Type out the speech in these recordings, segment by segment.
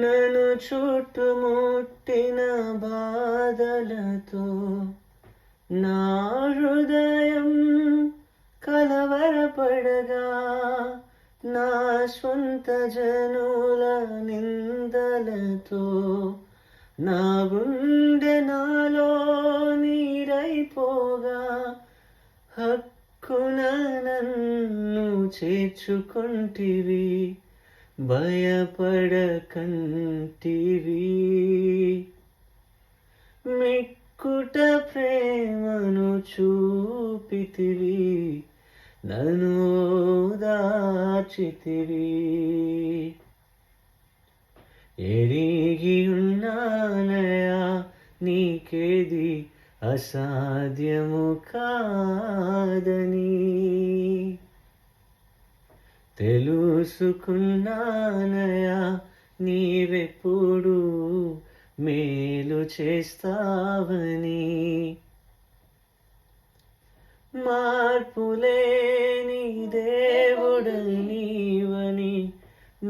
నన్ను చుట్టుముట్టిన బాధలతో నా హృదయం కలవరపడగా, నా స్వంత జనుల నిందలతో నా గుండె నాలో నీరైపోగా, హక్కున నన్ను చేర్చుకుంటివి, భయపడకంటివి. మిక్కుట ప్రేమను చూపితివి, నన్ను దాచితివి. ఎరిగి ఉన్నానయా నీకేది అసాధ్యము కాదని, తెలుసుకున్నానయా నీవెప్పుడు మేలు చేస్తావని. మార్పులేని దేవుడనీవని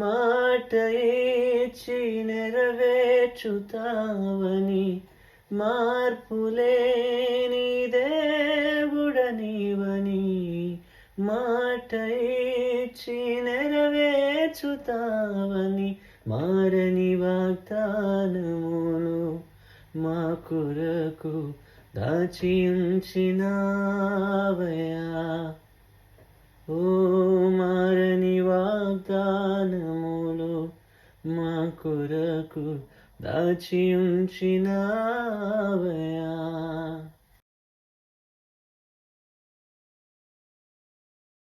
మాట ఇచ్చి నెరవేర్చుతావని, మార్పులేని దేవుడనీవని మాట ఇచ్చి నెరవేర్చుతావని, మారని వాగ్దానమును మా కొరకు దాచి ఉంచినావయా. ఓ మారని వాగ్దానములు మా కొరకు దాచి ఉంచినావయా.